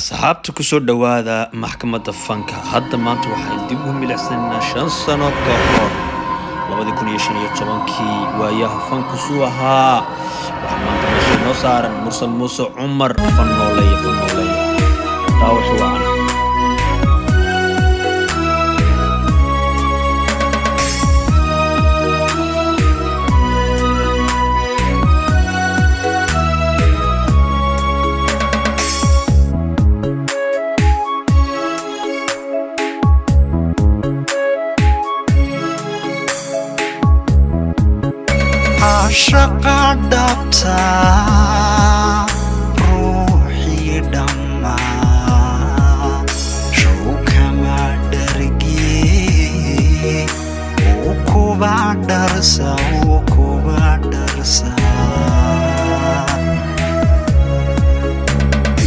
صحابتك كسر دوادا محكمة الفنك هذا ما أنتوا حيديبهم بالحسن شن سنة كهور لما يكون يشني يتشبنكي وياه فنك سوها وحمان تمشي نصار مرسل موسى عمر فنولي تاوش وانا Cashaqa dhabta ruuxii dhammaa shuu kama dhargee uu kuba dharsa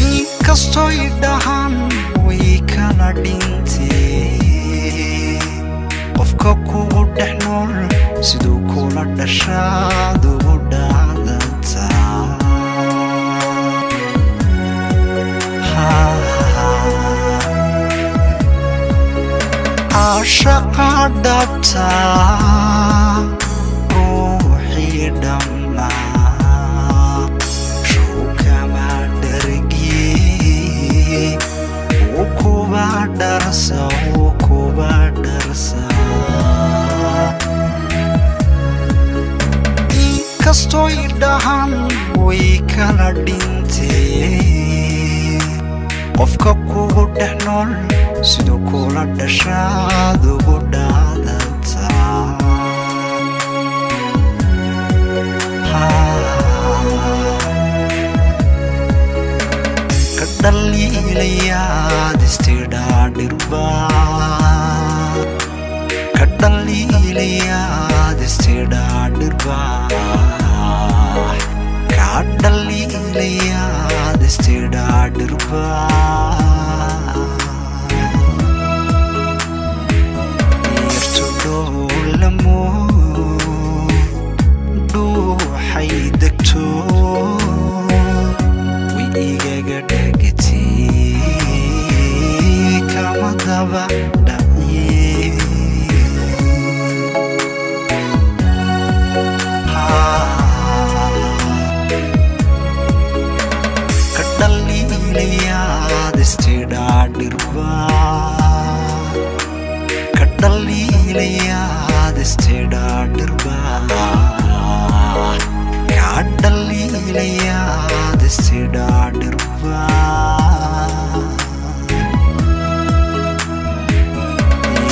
inkastoy dhahan way kala dhintee qofka kugu dhex nool siduu kula dhashaad ugu dhacdantaa Cashaqa dhabta ruuxii dhammaa shuu kama dhargee uu kuba dharsa inkastoy dhahan way kala dhintee qofka kugu dhex nool siduu kula dhashaad ugu dhacdantaa ka dhaliilayaad yartu dhoolamo dhuuxay degto way igaga dhagatee kama daba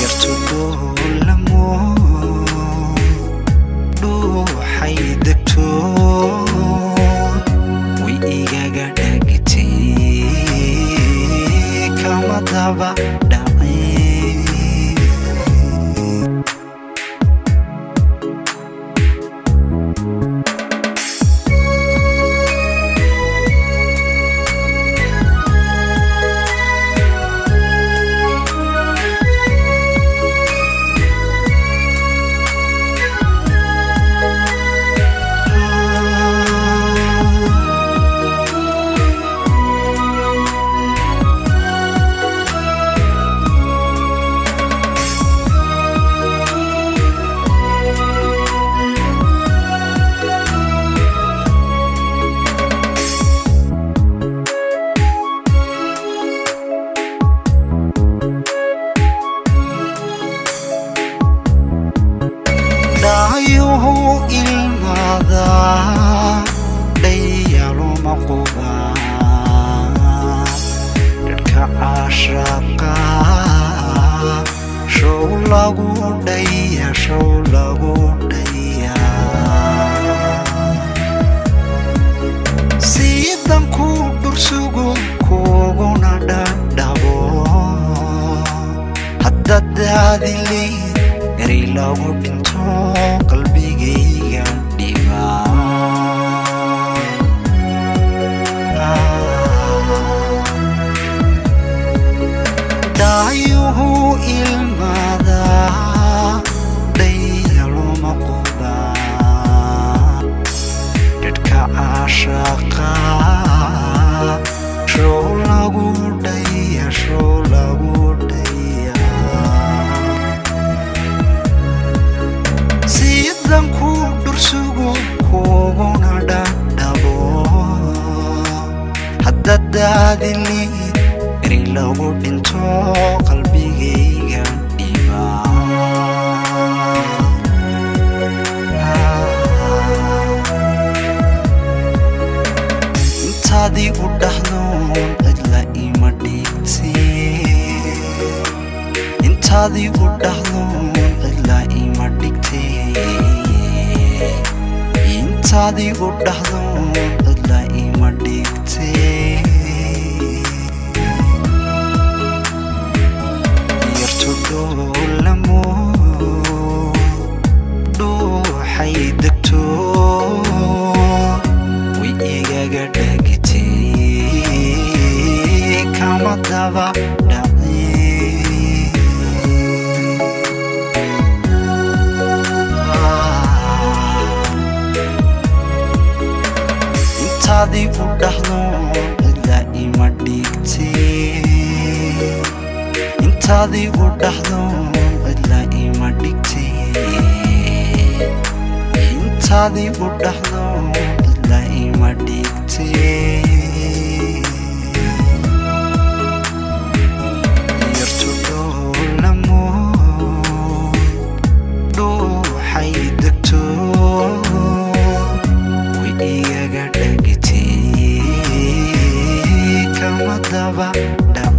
yartu dhoolamo dhuuxay degto way igaga dhagatee kama daba ayuhu ilmada dhayaluma qubaa dadka cashaqa show lagu dhaya siidan ku dhursugu kuguna dhadhabo hadda daadili eray lagu dhinto qalbigayga dhibaa daayuhu ilmada dhayaluma qubaa dadka cashaqa show lagu liid eri lagu dhinto qalbigayga dhibaa intaadii u dhaxdoon cidla ima dhigtee intaadii u dhaxdoon cidla ima dhigtee intaadii u dhaxdoon cidla ima dhigtee yartu dhoolamo dhuuxay degto way igaga dhagitee kama daba intaadii u dhaxdoon cidla ima dhigtee intaadii u dhaxdoon cidla ima dhigtee intaadii u dhaxdoon cidla ima dhigtee yartu dhoolamo dhuuxay degto way igaga dhagitee kama daba dhac